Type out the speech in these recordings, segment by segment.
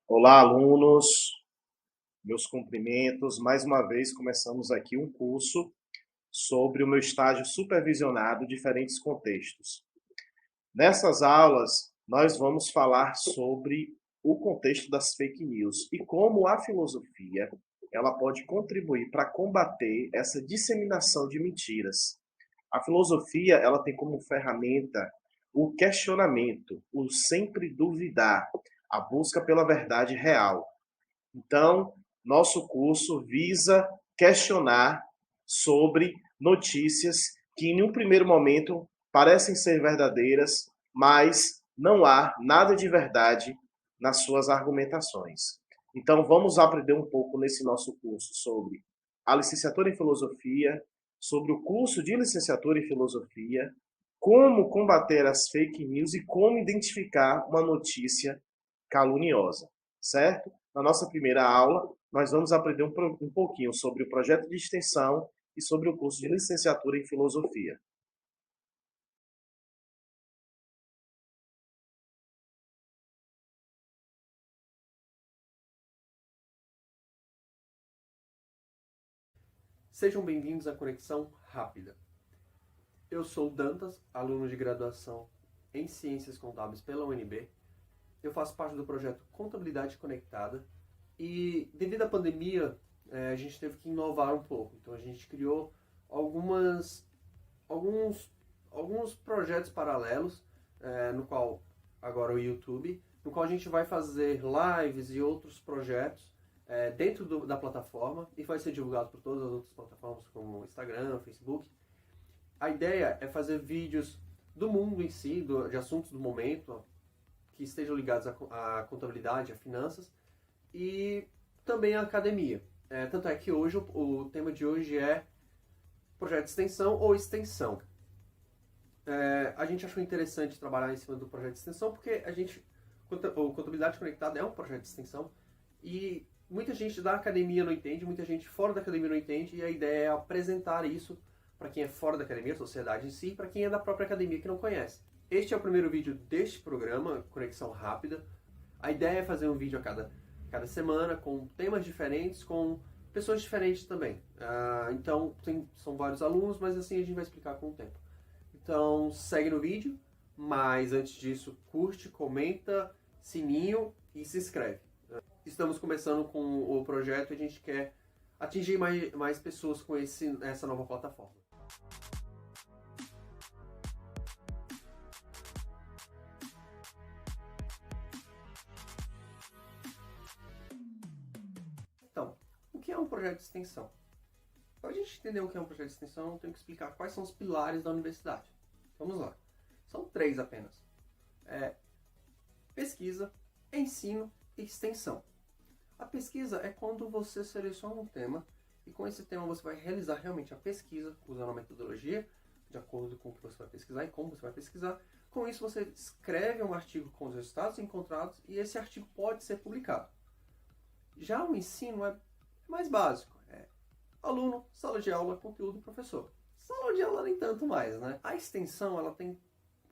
Olá, alunos, meus cumprimentos. Mais uma vez, começamos aqui um curso sobre o meu estágio supervisionado em diferentes contextos. Nessas aulas, nós vamos falar sobre o contexto das fake news e como a filosofia ela pode contribuir para combater essa disseminação de mentiras. A filosofia ela tem como ferramenta o questionamento, o sempre duvidar, a busca pela verdade real. Então, nosso curso visa questionar sobre notícias que, em um primeiro momento, parecem ser verdadeiras, mas não há nada de verdade nas suas argumentações. Então, vamos aprender um pouco nesse nosso curso sobre a licenciatura em filosofia, sobre o curso de licenciatura em filosofia, como combater as fake news e como identificar uma notícia caluniosa, certo? Na nossa primeira aula, nós vamos aprender um pouquinho sobre o projeto de extensão e sobre o curso de licenciatura em filosofia. Sejam bem-vindos à Conexão Rápida. Eu sou o Dantas, aluno de graduação em Ciências Contábeis pela UNB. Eu faço parte do projeto Contabilidade Conectada e, devido à pandemia, a gente teve que inovar um pouco. Então, a gente criou alguns, alguns projetos paralelos, no qual, agora o YouTube, no qual a gente vai fazer lives e outros projetos dentro da plataforma e vai ser divulgado por todas as outras plataformas como Instagram, Facebook. A ideia é fazer vídeos do mundo em si, de assuntos do momento, que estejam ligados à contabilidade, a finanças e também à academia. Tanto é que hoje o tema de hoje é projeto de extensão ou extensão. A gente achou interessante trabalhar em cima do projeto de extensão porque o Contabilidade Conectada é um projeto de extensão e muita gente da academia não entende, muita gente fora da academia não entende, e a ideia é apresentar isso para quem é fora da academia, a sociedade em si, e para quem é da própria academia que não conhece. Este é o primeiro vídeo deste programa, Conexão Rápida. A ideia é fazer um vídeo a cada semana, com temas diferentes, com pessoas diferentes também. Então, são vários alunos, mas assim a gente vai explicar com o tempo. Então, segue no vídeo, mas antes disso, curte, comenta, sininho e se inscreve. Estamos começando com o projeto e a gente quer atingir mais pessoas com essa nova plataforma. Então, o que é um projeto de extensão? Para a gente entender o que é um projeto de extensão, eu tenho que explicar quais são os pilares da universidade. Vamos lá. São 3 apenas. Pesquisa, ensino e extensão. A pesquisa é quando você seleciona um tema e com esse tema você vai realizar realmente a pesquisa usando a metodologia de acordo com o que você vai pesquisar e como você vai pesquisar. Com isso você escreve um artigo com os resultados encontrados e esse artigo pode ser publicado. Já o ensino é mais básico. Aluno, sala de aula, conteúdo, professor. Sala de aula nem tanto mais, né? A extensão ela tem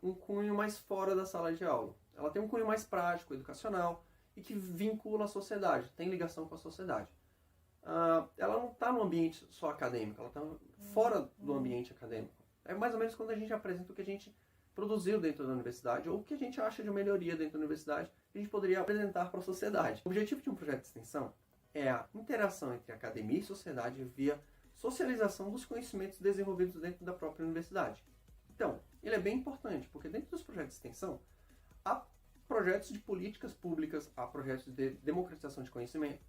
um cunho mais fora da sala de aula. Ela tem um cunho mais prático, educacional e que vincula a sociedade, tem ligação com a sociedade. Ela não está no ambiente só acadêmico, ela está fora do ambiente acadêmico. É mais ou menos quando a gente apresenta o que a gente produziu dentro da universidade ou o que a gente acha de melhoria dentro da universidade que a gente poderia apresentar para a sociedade. O objetivo de um projeto de extensão é a interação entre academia e sociedade via socialização dos conhecimentos desenvolvidos dentro da própria universidade. Então, ele é bem importante, porque dentro dos projetos de extensão, há projetos de políticas públicas, há projetos de democratização de conhecimento,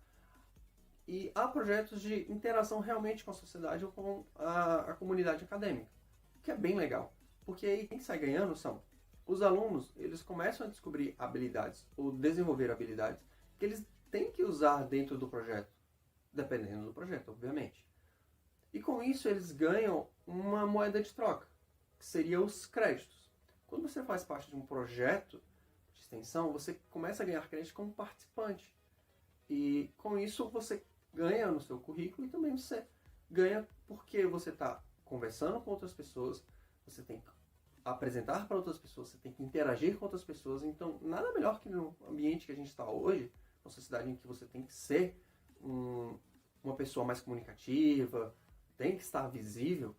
e há projetos de interação realmente com a sociedade ou com a comunidade acadêmica, o que é bem legal, porque aí quem sai ganhando são os alunos. Eles começam a descobrir habilidades ou desenvolver habilidades que eles têm que usar dentro do projeto, dependendo do projeto, obviamente. E com isso eles ganham uma moeda de troca, que seria os créditos. Quando você faz parte de um projeto de extensão, você começa a ganhar crédito como participante. E com isso você ganha no seu currículo e também você ganha porque você está conversando com outras pessoas, você tem que apresentar para outras pessoas, você tem que interagir com outras pessoas. Então, nada melhor que no ambiente que a gente está hoje, uma sociedade em que você tem que ser uma pessoa mais comunicativa, tem que estar visível,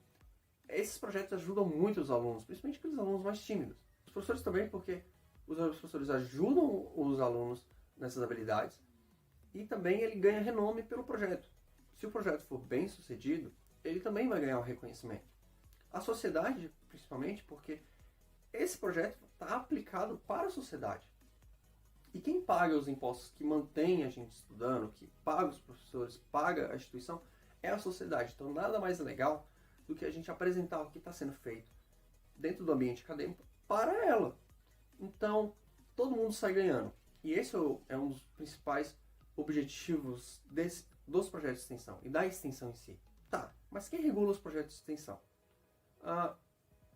esses projetos ajudam muito os alunos, principalmente aqueles alunos mais tímidos. Os professores também, porque os professores ajudam os alunos nessas habilidades e também ele ganha renome pelo projeto. Se o projeto for bem sucedido, ele também vai ganhar um reconhecimento. A sociedade, principalmente, porque esse projeto está aplicado para a sociedade. E quem paga os impostos que mantém a gente estudando, que paga os professores, paga a instituição, é a sociedade. Então nada mais legal do que a gente apresentar o que está sendo feito dentro do ambiente acadêmico para ela. Então todo mundo sai ganhando. E esse é um dos principais objetivos dos projetos de extensão e da extensão em si. Tá, mas quem regula os projetos de extensão?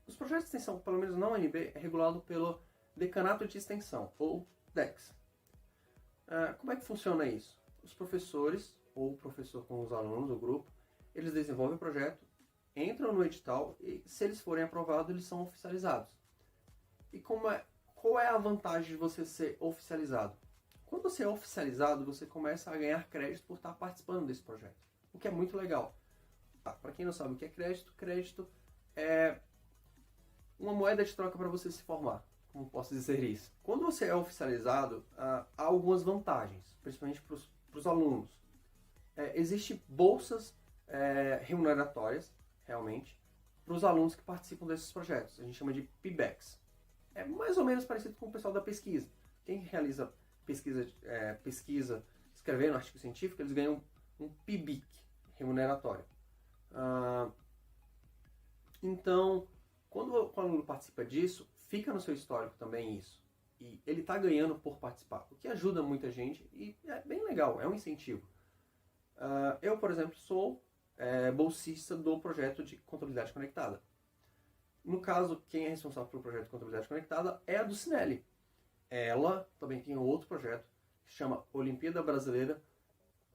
Os projetos de extensão, pelo menos na UNB, é regulado pelo Decanato de Extensão, ou DEX. Como é que funciona isso? Os professores, ou o professor com os alunos, o grupo, eles desenvolvem o projeto, entram no edital e, se eles forem aprovados, eles são oficializados. E qual é a vantagem de você ser oficializado? Quando você é oficializado, você começa a ganhar crédito por estar participando desse projeto, o que é muito legal. Para quem não sabe o que é crédito, crédito é uma moeda de troca para você se formar, como posso dizer isso. Quando você é oficializado, há algumas vantagens, principalmente para os alunos. Existem bolsas remuneratórias, realmente, para os alunos que participam desses projetos. A gente chama de PBECs. É mais ou menos parecido com o pessoal da pesquisa. Quem realiza pesquisa escrevendo artigo científico, eles ganham um PBIC remuneratório. Então, quando o aluno participa disso, fica no seu histórico também isso. E ele está ganhando por participar, o que ajuda muita gente e é bem legal, é um incentivo. Eu, por exemplo, sou bolsista do projeto de Contabilidade Conectada. No caso, quem é responsável pelo projeto de Contabilidade Conectada é a Ducinelli. Ela também tem outro projeto que se chama Olimpíada Brasileira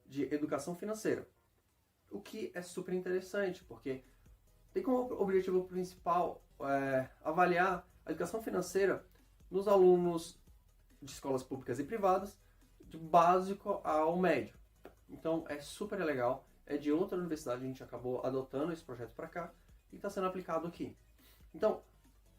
de Educação Financeira. O que é super interessante, porque tem como objetivo principal avaliar a educação financeira nos alunos de escolas públicas e privadas, de básico ao médio. Então é super legal, é de outra universidade, a gente acabou adotando esse projeto para cá e está sendo aplicado aqui. Então,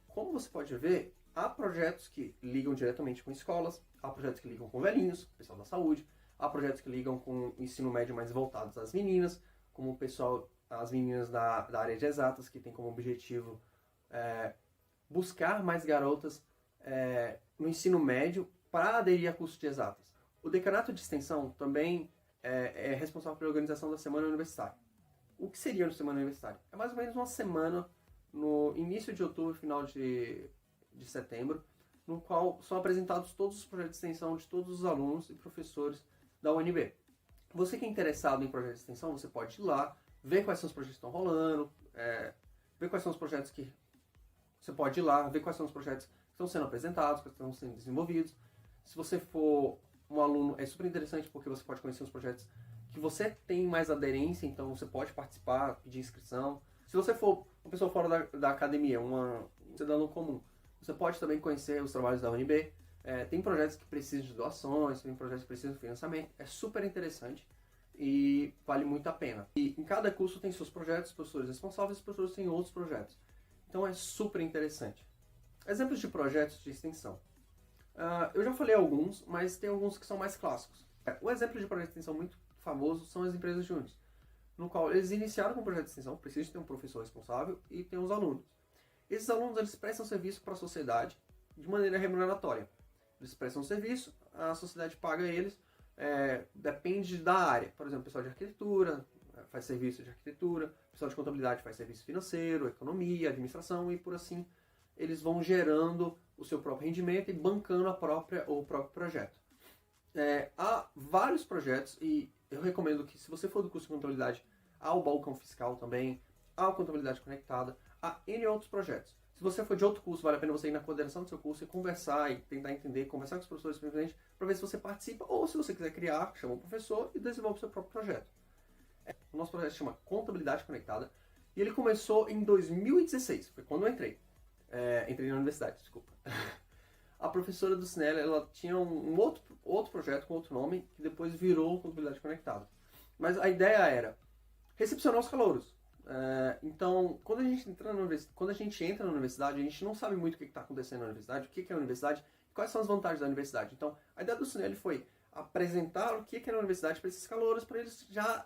como você pode ver, há projetos que ligam diretamente com escolas, há projetos que ligam com velhinhos, pessoal da saúde, há projetos que ligam com o ensino médio mais voltados às meninas, como o pessoal, as meninas da área de exatas, que tem como objetivo buscar mais garotas no ensino médio para aderir a curso de exatas. O Decanato de Extensão também é responsável pela organização da Semana Universitária. O que seria a Semana Universitária? É mais ou menos uma semana no início de outubro, final de setembro, no qual são apresentados todos os projetos de extensão de todos os alunos e professores da UNB. Você que é interessado em projetos de extensão, você pode ir lá, ver quais são os projetos que estão rolando, ver quais são os projetos que... Você pode ir lá, ver quais são os projetos que estão sendo apresentados, que estão sendo desenvolvidos. Se você for um aluno, é super interessante porque você pode conhecer os projetos que você tem mais aderência, então você pode participar, pedir inscrição. Se você for uma pessoa fora da academia, um cidadão comum, você pode também conhecer os trabalhos da UNB. Tem projetos que precisam de doações, tem projetos que precisam de financiamento. É super interessante e vale muito a pena. E em cada curso tem seus projetos, professores responsáveis, professores têm outros projetos. Então é super interessante. Exemplos de projetos de extensão. Eu já falei alguns, mas tem alguns que são mais clássicos. O exemplo de projeto de extensão muito famoso são as empresas júniores, no qual eles iniciaram com um projeto de extensão, precisa ter um professor responsável e tem os alunos. Esses alunos eles prestam serviço para a sociedade de maneira remuneratória. Eles prestam serviço, a sociedade paga eles, depende da área. Por exemplo, o pessoal de arquitetura faz serviço de arquitetura, o pessoal de contabilidade faz serviço financeiro, economia, administração e por assim eles vão gerando o seu próprio rendimento e bancando o próprio projeto. Há vários projetos e eu recomendo que, se você for do curso de contabilidade, há o balcão fiscal também, há a contabilidade conectada, há N outros projetos. Se você for de outro curso, vale a pena você ir na coordenação do seu curso e conversar e tentar entender, conversar com os professores presentes para ver se você participa, ou se você quiser criar, chama o professor e desenvolve o seu próprio projeto. O nosso projeto se chama Contabilidade Conectada e ele começou em 2016, foi quando eu entrei. Entrei na universidade, desculpa. A professora do Cinelli, ela tinha um outro projeto com outro nome, que depois virou Contabilidade Conectada. Mas a ideia era recepcionar os calouros. Então, quando a gente entra na universidade, a gente não sabe muito o que está acontecendo na universidade, o que é a universidade, quais são as vantagens da universidade. Então, a ideia do Cinelli foi apresentar o que é a universidade para esses calouros, para eles já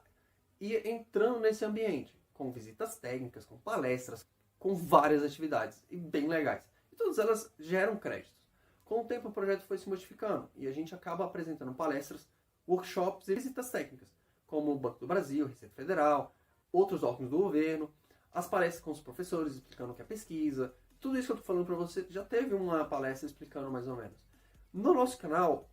ir entrando nesse ambiente, com visitas técnicas, com palestras, com várias atividades, e bem legais. E todas elas geram créditos. Com o tempo, o projeto foi se modificando, e a gente acaba apresentando palestras, workshops e visitas técnicas, como o Banco do Brasil, Receita Federal, outros órgãos do governo, as palestras com os professores explicando o que é pesquisa. Tudo isso que eu estou falando para você, já teve uma palestra explicando mais ou menos. No nosso canal,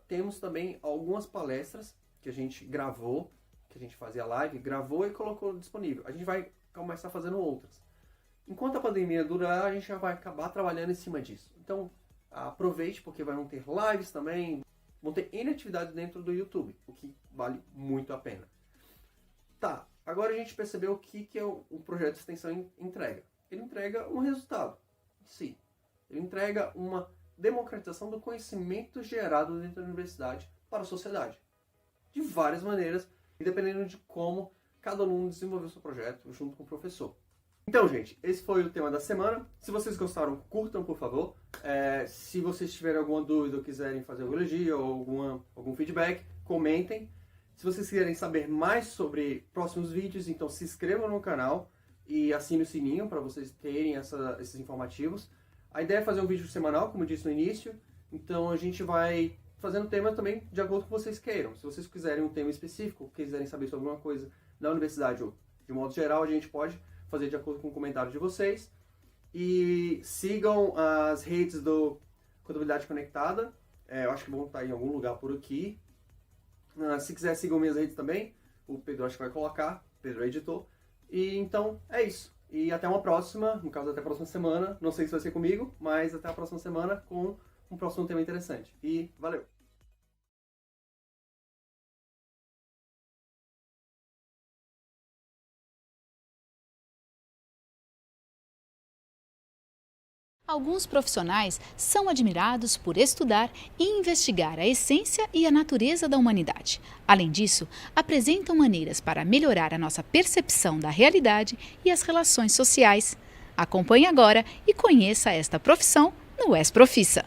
temos também algumas palestras que a gente gravou, que a gente fazia live, gravou e colocou disponível. A gente vai começar fazendo outras. Enquanto a pandemia durar, a gente já vai acabar trabalhando em cima disso. Então, aproveite, porque vão ter lives também, vão ter N atividades dentro do YouTube, o que vale muito a pena. Tá, agora a gente percebeu o que o projeto de extensão entrega. Ele entrega um resultado em si. Ele entrega uma democratização do conhecimento gerado dentro da universidade para a sociedade. De várias maneiras, e dependendo de como cada aluno desenvolveu seu projeto junto com o professor. Então, gente, esse foi o tema da semana. Se vocês gostaram, curtam, por favor. Se vocês tiverem alguma dúvida ou quiserem fazer algum elogio ou algum feedback, comentem. Se vocês quiserem saber mais sobre próximos vídeos, então se inscrevam no canal e assinem o sininho para vocês terem esses informativos. A ideia é fazer um vídeo semanal, como eu disse no início. Então a gente vai fazendo tema também de acordo com o que vocês queiram. Se vocês quiserem um tema específico, quiserem saber sobre alguma coisa da universidade ou de modo geral, a gente pode fazer de acordo com o comentário de vocês. E sigam as redes do Contabilidade Conectada. Eu acho que vão estar em algum lugar por aqui. Se quiser, sigam minhas redes também. O Pedro acho que vai colocar. Pedro é editor. E então, é isso. E até uma próxima. No caso, até a próxima semana. Não sei se vai ser comigo, mas até a próxima semana com um próximo tema interessante. E valeu! Alguns profissionais são admirados por estudar e investigar a essência e a natureza da humanidade. Além disso, apresentam maneiras para melhorar a nossa percepção da realidade e as relações sociais. Acompanhe agora e conheça esta profissão no Es Profissa.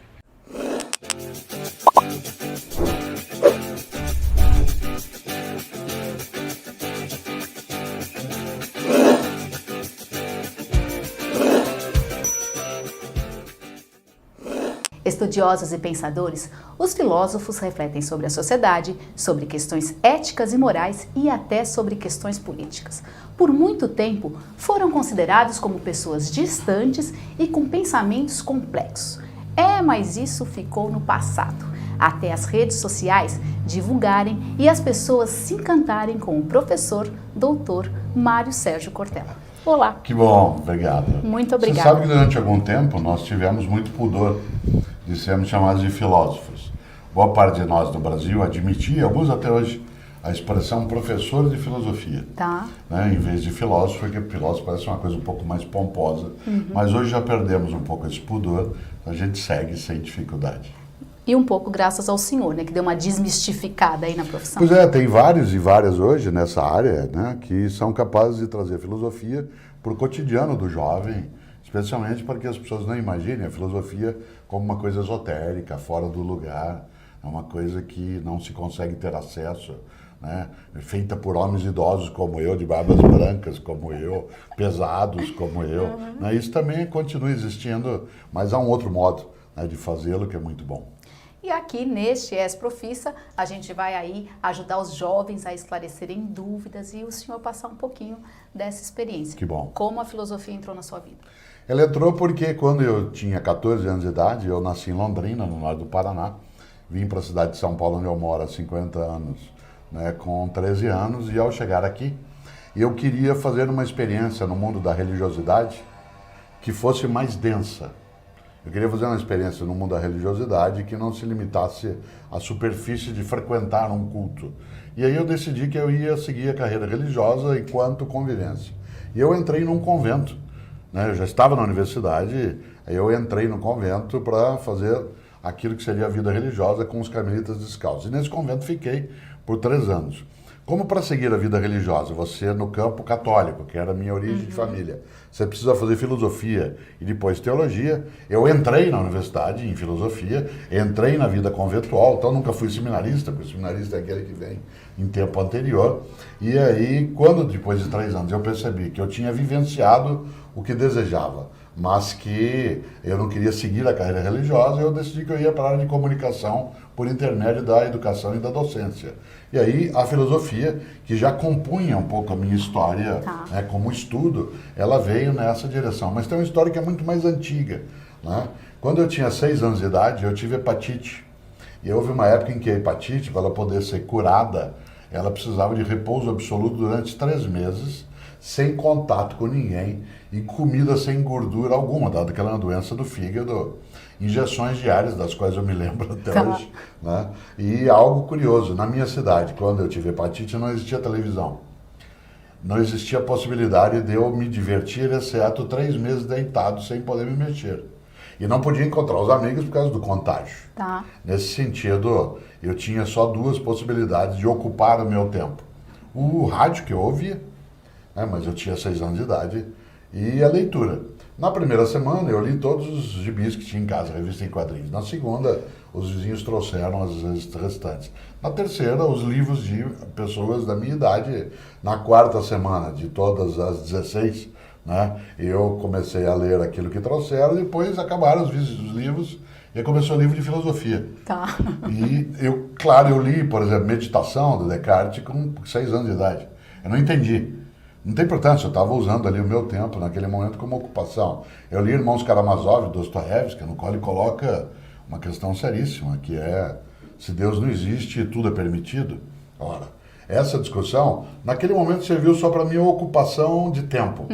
Estudiosos e pensadores, os filósofos refletem sobre a sociedade, sobre questões éticas e morais e até sobre questões políticas. Por muito tempo, foram considerados como pessoas distantes e com pensamentos complexos. Mas isso ficou no passado, até as redes sociais divulgarem e as pessoas se encantarem com o professor Dr. Mário Sérgio Cortella. Olá. Que bom, obrigado. Muito obrigada. Você sabe que durante algum tempo nós tivemos muito pudor de sermos chamados de filósofos. Boa parte de nós no Brasil admitia, alguns até hoje, a expressão professor de filosofia. Tá. Né? Em vez de filósofo, porque filósofo parece uma coisa um pouco mais pomposa. Mas hoje já perdemos um pouco esse pudor, a gente segue sem dificuldade. E um pouco graças ao senhor, né, que deu uma desmistificada aí na profissão. Pois é, tem vários e várias hoje nessa área, né, que são capazes de trazer filosofia para o cotidiano do jovem, especialmente para que as pessoas não imaginem a filosofia como uma coisa esotérica, fora do lugar, é uma coisa que não se consegue ter acesso, né, feita por homens idosos como eu, de barbas brancas como eu, pesados como eu. Né, isso também continua existindo, mas há um outro modo, né, de fazê-lo que é muito bom. E aqui neste Es Profissa, a gente vai aí ajudar os jovens a esclarecerem dúvidas e o senhor passar um pouquinho dessa experiência. Que bom. Como a filosofia entrou na sua vida? Ela entrou porque quando eu tinha 14 anos de idade, eu nasci em Londrina, no norte do Paraná, vim para a cidade de São Paulo, onde eu moro há 50 anos, né, com 13 anos, e ao chegar aqui, eu queria fazer uma experiência no mundo da religiosidade que fosse mais densa. Eu queria fazer uma experiência no mundo da religiosidade que não se limitasse à superfície de frequentar um culto. E aí eu decidi que eu ia seguir a carreira religiosa enquanto convivência. E eu entrei num convento né? Eu já estava na universidade, aí eu entrei no convento para fazer aquilo que seria a vida religiosa com os carmelitas descalços. E nesse convento fiquei por 3 anos. Como para seguir a vida religiosa, você no campo católico, que era a minha origem de família, você precisa fazer filosofia e depois teologia. Eu entrei na universidade em filosofia, entrei na vida conventual, então nunca fui seminarista, porque o seminarista é aquele que vem em tempo anterior. E aí, quando depois de 3 anos eu percebi que eu tinha vivenciado o que desejava, mas que eu não queria seguir a carreira religiosa, eu decidi que eu ia para a área de comunicação por intermédio da educação e da docência. E aí a filosofia, que já compunha um pouco a minha história, né, como estudo, ela veio nessa direção. Mas tem uma história que é muito mais antiga, né? Quando eu tinha 6 anos de idade, eu tive hepatite. E houve uma época em que a hepatite, para ela poder ser curada, ela precisava de repouso absoluto durante 3 meses, sem contato com ninguém e comida sem gordura alguma, dado que ela é uma doença do fígado, injeções diárias, das quais eu me lembro até hoje, né? E algo curioso, na minha cidade, quando eu tive hepatite, não existia televisão. Não existia a possibilidade de eu me divertir, exceto 3 meses deitado, sem poder me mexer. E não podia encontrar os amigos por causa do contágio. Nesse sentido, eu tinha só 2 possibilidades de ocupar o meu tempo. O rádio, que eu ouvia, né, mas eu tinha 6 anos de idade, e a leitura. Na primeira semana, eu li todos os gibis que tinha em casa, revista em quadrinhos. Na segunda, os vizinhos trouxeram as restantes. Na terceira, os livros de pessoas da minha idade. Na quarta semana, de todas as 16, né, eu comecei a ler aquilo que trouxeram, depois acabaram os livros e começou o livro de filosofia. E eu, claro, eu li, por exemplo, Meditação, do Descartes, com 6 anos de idade. Eu não entendi. Não tem importância, eu estava usando ali o meu tempo naquele momento como ocupação. Eu li Irmãos Karamazov, Dostoiévski, no qual ele coloca uma questão seríssima, que é: se Deus não existe, tudo é permitido. Ora, essa discussão, naquele momento serviu só para minha ocupação de tempo.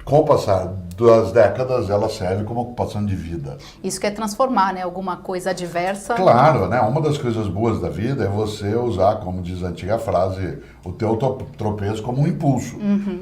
Com o passar das décadas, ela serve como ocupação de vida. Isso quer transformar, né? Alguma coisa adversa. Claro, né? Uma das coisas boas da vida é você usar, como diz a antiga frase, o teu tropeço como um impulso.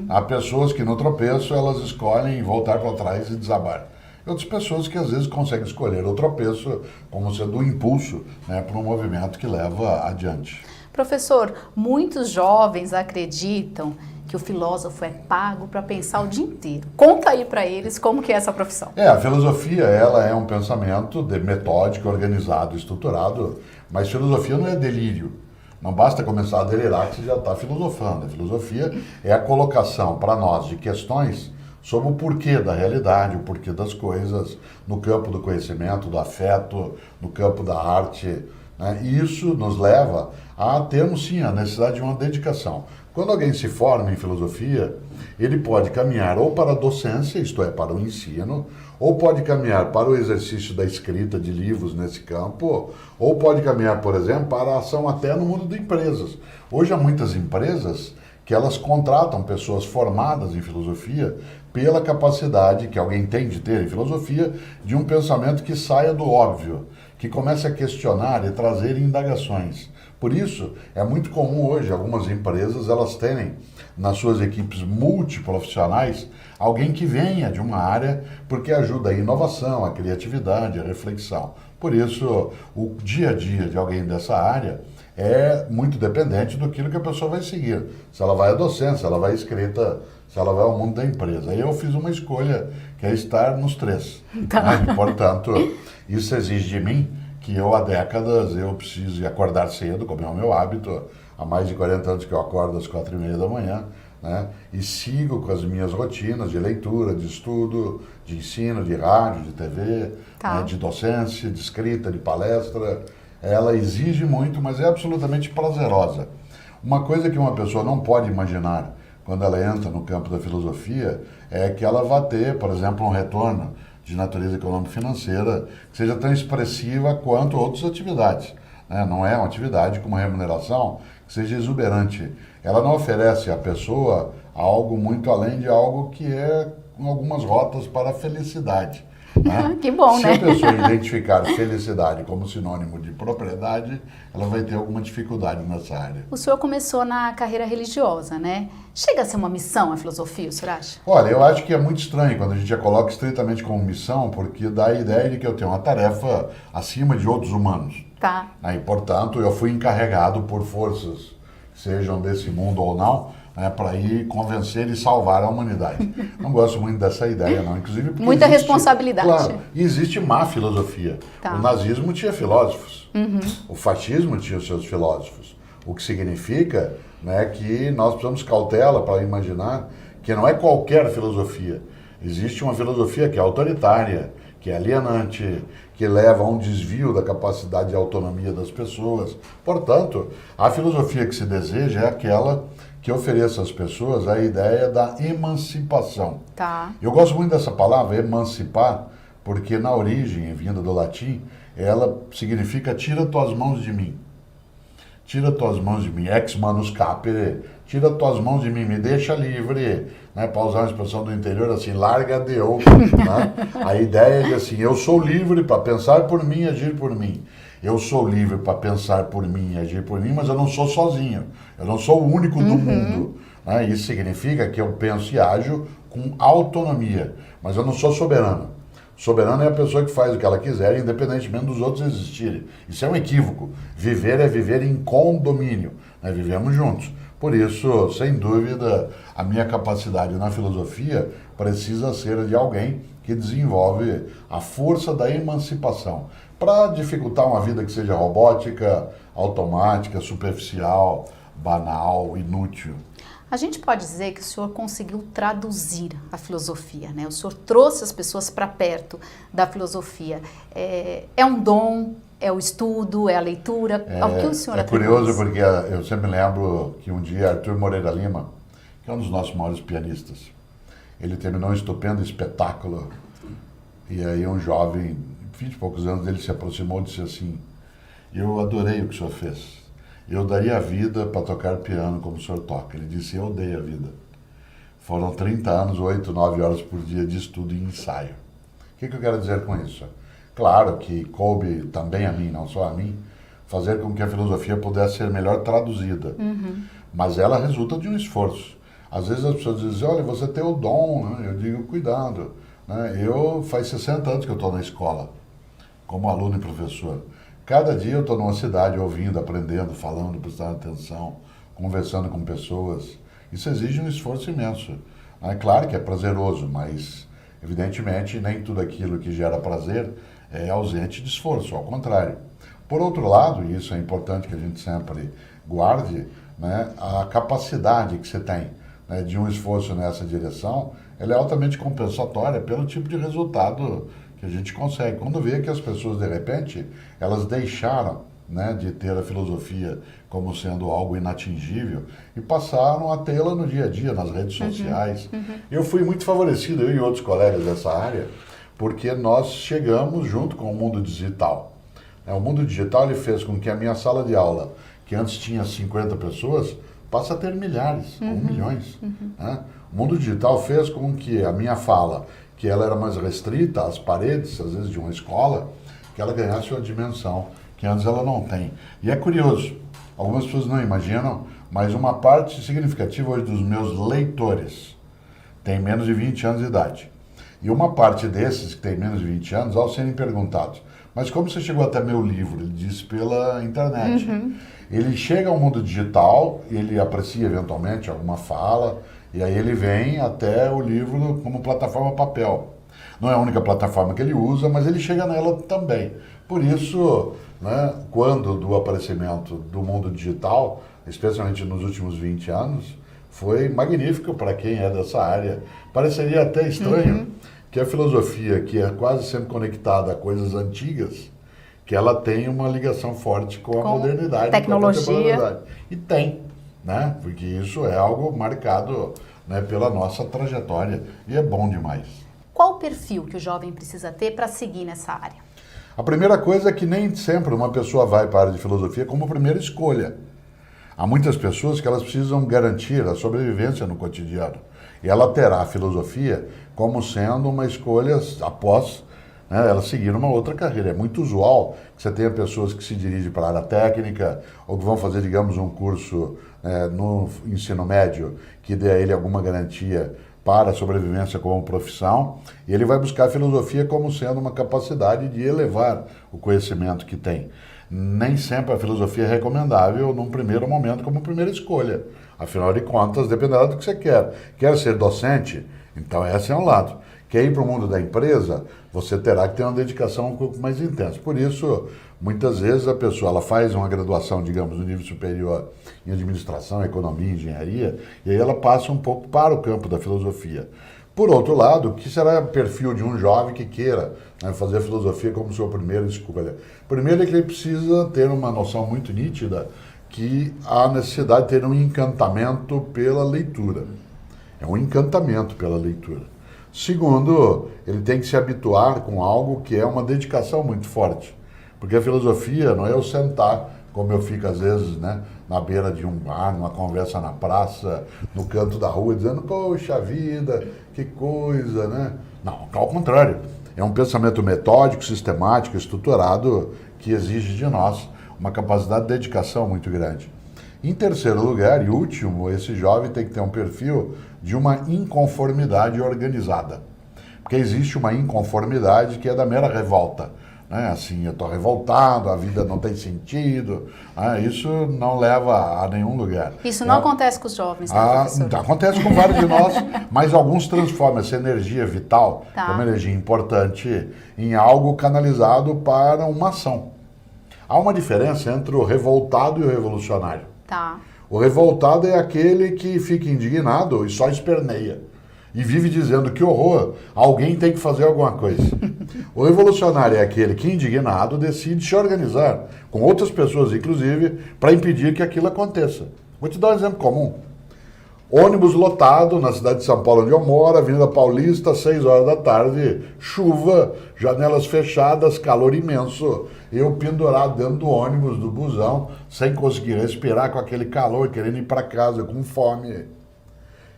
Há pessoas que no tropeço elas escolhem voltar para trás e desabar. E outras pessoas que às vezes conseguem escolher o tropeço como sendo um impulso, né, para um movimento que leva adiante. Professor, muitos jovens acreditam que o filósofo é pago para pensar o dia inteiro. Conta aí para eles como que é essa profissão. A filosofia, ela é um pensamento metódico, organizado, estruturado, mas filosofia não é delírio. Não basta começar a delirar que você já está filosofando. A filosofia é a colocação para nós de questões sobre o porquê da realidade, o porquê das coisas, no campo do conhecimento, do afeto, no campo da arte, né? E isso nos leva a termos, sim, a necessidade de uma dedicação. Quando alguém se forma em filosofia, ele pode caminhar ou para a docência, isto é, para o ensino, ou pode caminhar para o exercício da escrita de livros nesse campo, ou pode caminhar, por exemplo, para a ação até no mundo de empresas. Hoje há muitas empresas que elas contratam pessoas formadas em filosofia pela capacidade que alguém tem de ter em filosofia de um pensamento que saia do óbvio, que comece a questionar e trazer indagações. Por isso, é muito comum hoje algumas empresas elas terem nas suas equipes multiprofissionais alguém que venha de uma área porque ajuda a inovação, a criatividade, a reflexão. Por isso, o dia a dia de alguém dessa área é muito dependente do que a pessoa vai seguir. Se ela vai à docência, se ela vai à escrita, se ela vai ao mundo da empresa. Aí eu fiz uma escolha que é estar nos 3. Né? Portanto, isso exige de mim que eu há décadas eu preciso acordar cedo, como é o meu hábito, há mais de 40 anos que eu acordo às 4h30 da manhã, né? E sigo com as minhas rotinas de leitura, de estudo, de ensino, de rádio, de TV, né? De docência, de escrita, de palestra. Ela exige muito, mas é absolutamente prazerosa. Uma coisa que uma pessoa não pode imaginar quando ela entra no campo da filosofia é que ela vai ter, por exemplo, um retorno de natureza econômico-financeira que seja tão expressiva quanto outras atividades. Né? Não é uma atividade com uma remuneração que seja exuberante. Ela não oferece à pessoa algo muito além de algo que é algumas rotas para a felicidade. Né? Que bom, Se né? a pessoa identificar felicidade como sinônimo de propriedade, ela vai ter alguma dificuldade nessa área. O senhor começou na carreira religiosa, né? Chega a ser uma missão a filosofia, o senhor acha? Olha, eu acho que é muito estranho quando a gente a coloca estritamente como missão, porque dá a ideia de que eu tenho uma tarefa acima de outros humanos. Tá. Né? E, portanto, eu fui encarregado por forças, sejam desse mundo ou não, né, para ir convencer e salvar a humanidade. Não gosto muito dessa ideia, não. Inclusive porque Muita responsabilidade. Claro, e existe má filosofia. Tá. O nazismo tinha filósofos. O fascismo tinha os seus filósofos. O que significa, né, que nós precisamos cautela para imaginar que não é qualquer filosofia. Existe uma filosofia que é autoritária, que é alienante, que leva a um desvio da capacidade de autonomia das pessoas. Portanto, a filosofia que se deseja é aquela que ofereça às pessoas a ideia da emancipação. Tá. Eu gosto muito dessa palavra, emancipar, porque na origem, vinda do latim, ela significa tira tuas mãos de mim. Tira tuas mãos de mim, ex manus capere, tira tuas mãos de mim, me deixa livre, né? Para usar uma expressão do interior assim, larga de eu, né? A ideia é de assim, eu sou livre para pensar por mim e agir por mim. Eu sou livre para pensar por mim e agir por mim, mas eu não sou sozinho, eu não sou o único do mundo. Né? Isso significa que eu penso e ajo com autonomia, mas eu não sou soberano. Soberano é a pessoa que faz o que ela quiser, independentemente dos outros existirem. Isso é um equívoco. Viver é viver em condomínio. Né? Vivemos juntos. Por isso, sem dúvida, a minha capacidade na filosofia precisa ser de alguém que desenvolve a força da emancipação para dificultar uma vida que seja robótica, automática, superficial, banal, inútil. A gente pode dizer que o senhor conseguiu traduzir a filosofia, né? O senhor trouxe as pessoas para perto da filosofia. É um dom, é o estudo, é a leitura? Ao que o senhor atribui? Curioso porque eu sempre lembro que um dia Arthur Moreira Lima, que é um dos nossos maiores pianistas, ele terminou um estupendo espetáculo e aí um jovem, 20 e poucos anos, ele se aproximou e disse assim, eu adorei o que o senhor fez. Eu daria a vida para tocar piano como o senhor toca. Ele disse, eu dei a vida. Foram 30 anos, 8, 9 horas por dia de estudo e ensaio. O que eu quero dizer com isso? Claro que coube também a mim, não só a mim, fazer com que a filosofia pudesse ser melhor traduzida. Mas ela resulta de um esforço. Às vezes as pessoas dizem, olha, você tem o dom, né? Eu digo, cuidado. Né? Eu faz 60 anos que eu estou na escola, como aluno e professor. Cada dia eu estou numa cidade ouvindo, aprendendo, falando, prestando atenção, conversando com pessoas. Isso exige um esforço imenso. É claro que é prazeroso, mas evidentemente nem tudo aquilo que gera prazer é ausente de esforço, ao contrário. Por outro lado, e isso é importante que a gente sempre guarde, né, a capacidade que você tem, né, de um esforço nessa direção, ela é altamente compensatória pelo tipo de resultado que a gente consegue. Quando vê que as pessoas, de repente, elas deixaram, né, de ter a filosofia como sendo algo inatingível e passaram a tê-la no dia a dia, nas redes sociais. Eu fui muito favorecido, eu e outros colegas dessa área, porque nós chegamos junto com o mundo digital. O mundo digital ele fez com que a minha sala de aula, que antes tinha 50 pessoas, passe a ter milhares ou milhões. Né? O mundo digital fez com que a minha fala, que ela era mais restrita às paredes, às vezes, de uma escola, que ela ganhasse uma dimensão que antes ela não tem. E é curioso, algumas pessoas não imaginam, mas uma parte significativa hoje dos meus leitores tem menos de 20 anos de idade. E uma parte desses que tem menos de 20 anos, ao serem perguntados, mas como você chegou até meu livro? Ele diz pela internet. Ele chega ao mundo digital, ele aprecia eventualmente alguma fala, e aí ele vem até o livro como plataforma papel. Não é a única plataforma que ele usa, mas ele chega nela também. Por isso, né, quando do aparecimento do mundo digital, especialmente nos últimos 20 anos, foi magnífico para quem é dessa área. Pareceria até estranho que a filosofia, que é quase sempre conectada a coisas antigas, que ela tem uma ligação forte com a modernidade. Tecnologia. E tem, né? Porque isso é algo marcado, né, pela nossa trajetória e é bom demais. Qual o perfil que o jovem precisa ter para seguir nessa área? A primeira coisa é que nem sempre uma pessoa vai para a área de filosofia como primeira escolha. Há muitas pessoas que elas precisam garantir a sobrevivência no cotidiano. E ela terá a filosofia como sendo uma escolha após né, elas seguiram uma outra carreira. É muito usual que você tenha pessoas que se dirigem para a área técnica ou que vão fazer, digamos, um curso no ensino médio que dê a ele alguma garantia para a sobrevivência como profissão, e ele vai buscar a filosofia como sendo uma capacidade de elevar o conhecimento que tem. Nem sempre a filosofia é recomendável num primeiro momento como primeira escolha. Afinal de contas, dependerá do que você quer. Quer ser docente? Então esse é um lado. Quer ir para o mundo da empresa? Você terá que ter uma dedicação um pouco mais intensa. Por isso, muitas vezes a pessoa ela faz uma graduação, digamos, no nível superior em administração, economia, engenharia, e aí ela passa um pouco para o campo da filosofia. Por outro lado, o que será o perfil de um jovem que queira, né, fazer a filosofia como sua primeira escolha? Primeiro é que ele precisa ter uma noção muito nítida que há necessidade de ter um encantamento pela leitura. É um encantamento pela leitura. Segundo, ele tem que se habituar com algo que é uma dedicação muito forte. Porque a filosofia não é eu sentar, como eu fico às vezes, né, na beira de um bar, numa conversa na praça, no canto da rua, dizendo, poxa vida, que coisa, né? Não, ao contrário. É um pensamento metódico, sistemático, estruturado, que exige de nós uma capacidade de dedicação muito grande. Em terceiro lugar, e último, esse jovem tem que ter um perfil de uma inconformidade organizada. Porque existe uma inconformidade que é da mera revolta. Né? Assim, eu estou revoltado, a vida não tem sentido, isso não leva a nenhum lugar. Isso não acontece com os jovens, né, professor? Acontece com vários de nós, mas alguns transformam essa energia vital, que é uma energia importante, em algo canalizado para uma ação. Há uma diferença entre o revoltado e o revolucionário. Tá. O revoltado é aquele que fica indignado e só esperneia. E vive dizendo que horror, alguém tem que fazer alguma coisa. O revolucionário é aquele que, indignado, decide se organizar, com outras pessoas inclusive, para impedir que aquilo aconteça. Vou te dar um exemplo comum. Ônibus lotado na cidade de São Paulo, onde eu moro, Avenida Paulista, 6 horas da tarde, chuva, janelas fechadas, calor imenso. Eu pendurado dentro do ônibus, do busão, sem conseguir respirar com aquele calor, querendo ir para casa com fome.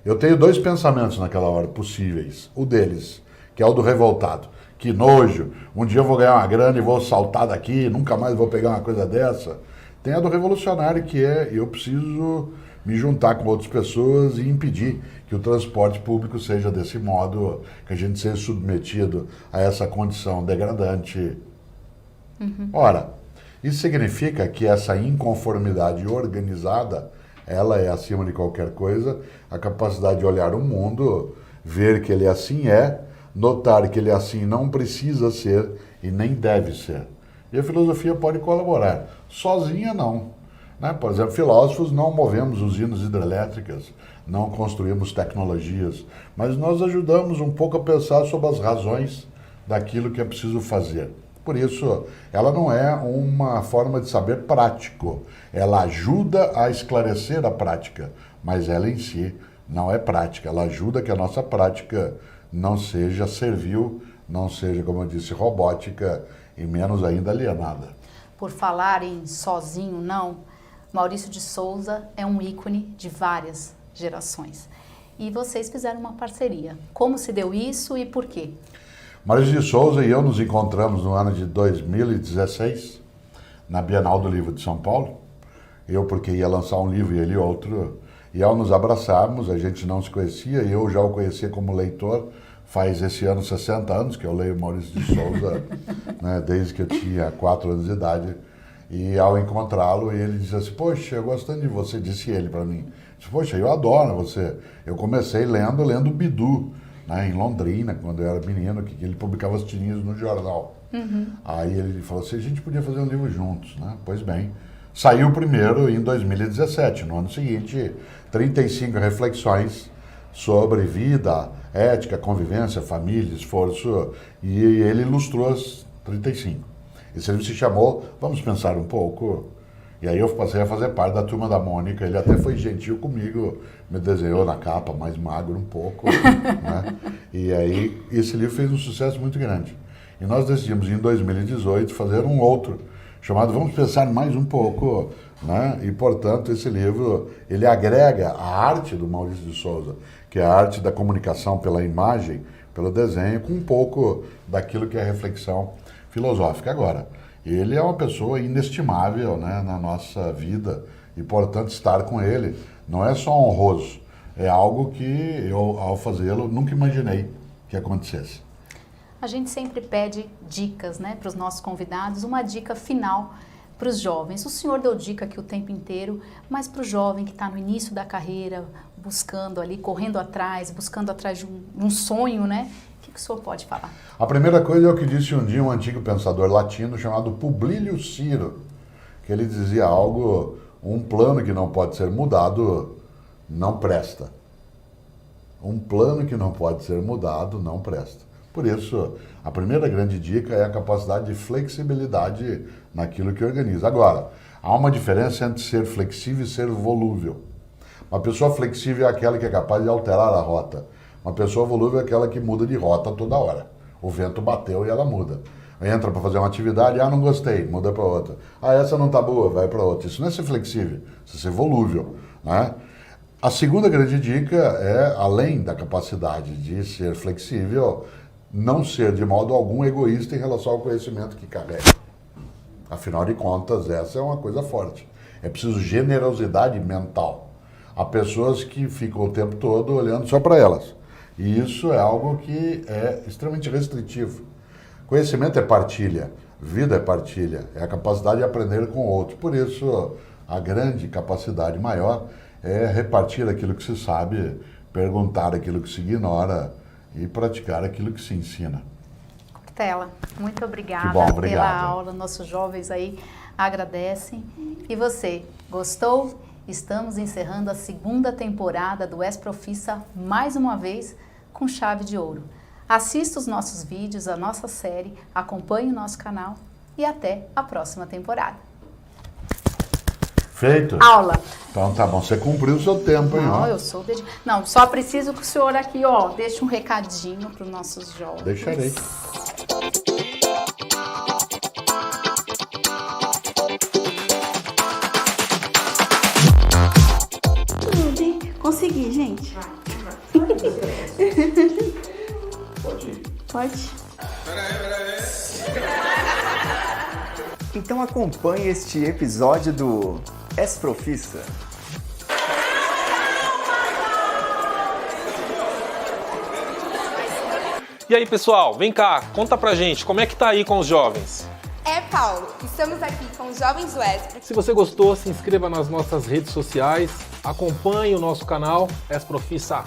Eu tenho dois pensamentos naquela hora possíveis. O deles, que é o do revoltado. Que nojo, um dia eu vou ganhar uma grana e vou saltar daqui, nunca mais vou pegar uma coisa dessa. Tem a do revolucionário, que é eu preciso me juntar com outras pessoas e impedir que o transporte público seja desse modo, que a gente seja submetido a essa condição degradante. Ora, isso significa que essa inconformidade organizada, ela é, acima de qualquer coisa, a capacidade de olhar o mundo, ver que ele assim é, notar que ele assim não precisa ser e nem deve ser. E a filosofia pode colaborar. Sozinha, não. Né? Por exemplo, filósofos não movemos usinas hidrelétricas, não construímos tecnologias, mas nós ajudamos um pouco a pensar sobre as razões daquilo que é preciso fazer. Por isso, ela não é uma forma de saber prático. Ela ajuda a esclarecer a prática, mas ela em si não é prática. Ela ajuda que a nossa prática não seja servil, não seja, como eu disse, robótica e menos ainda alienada. Por falar em sozinho, não, Maurício de Souza é um ícone de várias gerações. E vocês fizeram uma parceria. Como se deu isso e por quê? Maurício de Souza e eu nos encontramos no ano de 2016, na Bienal do Livro de São Paulo. Eu porque ia lançar um livro e ele outro. E ao nos abraçarmos, a gente não se conhecia, e eu já o conhecia como leitor. Faz esse ano 60 anos que eu leio Maurício de Souza, né, desde que eu tinha 4 anos de idade. E ao encontrá-lo, ele disse assim, poxa, eu gostando de você, disse ele para mim. Disse, poxa, eu adoro você. Eu comecei lendo Bidu, né, em Londrina, quando eu era menino, que ele publicava as tirinhas no jornal. Aí ele falou assim, a gente podia fazer um livro juntos, né? Pois bem, saiu primeiro em 2017, no ano seguinte, 35 reflexões sobre vida, ética, convivência, família, esforço, e ele ilustrou as 35. Esse livro se chamou Vamos Pensar um Pouco, e aí eu passei a fazer parte da Turma da Mônica. Ele até foi gentil comigo, me desenhou na capa, mais magro um pouco, né? E aí esse livro fez um sucesso muito grande. E nós decidimos em 2018 fazer um outro, chamado Vamos Pensar Mais um Pouco, né? E portanto esse livro, ele agrega a arte do Maurício de Souza, que é a arte da comunicação pela imagem, pelo desenho, com um pouco daquilo que é reflexão filosófica. Agora, ele é uma pessoa inestimável, né, na nossa vida e, portanto, estar com ele não é só honroso, é algo que eu, ao fazê-lo, nunca imaginei que acontecesse. A gente sempre pede dicas, né, para os nossos convidados, uma dica final para os jovens. O senhor deu dica aqui o tempo inteiro, mas para o jovem que está no início da carreira, buscando ali, correndo atrás, buscando atrás de um sonho, né? O que o senhor pode falar? A primeira coisa é o que disse um dia um antigo pensador latino chamado Publio Ciro, que ele dizia algo, um plano que não pode ser mudado não presta. Um plano que não pode ser mudado não presta. Por isso, a primeira grande dica é a capacidade de flexibilidade naquilo que organiza. Agora, há uma diferença entre ser flexível e ser volúvel. Uma pessoa flexível é aquela que é capaz de alterar a rota. Uma pessoa volúvel é aquela que muda de rota toda hora. O vento bateu e ela muda. Entra para fazer uma atividade, não gostei, muda para outra. Essa não está boa, vai para outra. Isso não é ser flexível, isso é ser volúvel, né? A segunda grande dica é, além da capacidade de ser flexível, não ser de modo algum egoísta em relação ao conhecimento que carrega. Afinal de contas, essa é uma coisa forte. É preciso generosidade mental. Há pessoas que ficam o tempo todo olhando só para elas. E isso é algo que é extremamente restritivo. Conhecimento é partilha, vida é partilha, é a capacidade de aprender com o outro. Por isso, a grande capacidade maior é repartir aquilo que se sabe, perguntar aquilo que se ignora e praticar aquilo que se ensina. Cortella, muito obrigada obrigado. Pela aula. Nossos jovens aí agradecem. E você, gostou? Estamos encerrando a segunda temporada do Esprofissa mais uma vez com chave de ouro. Assista os nossos vídeos, a nossa série, acompanhe o nosso canal e até a próxima temporada. Feito? Aula. Então tá bom, você cumpriu o seu tempo, hein? Não, eu sou Não, só preciso que o senhor aqui, ó, deixe um recadinho para os nossos jovens. Deixarei. Consegui, gente. Pode ir. Pode? Então acompanhe este episódio do Esprofissa. E aí, pessoal, vem cá, conta pra gente, como é que tá aí com os jovens? Paulo, estamos aqui com os Jovens do Espro. Se você gostou, se inscreva nas nossas redes sociais, acompanhe o nosso canal Esprofissa.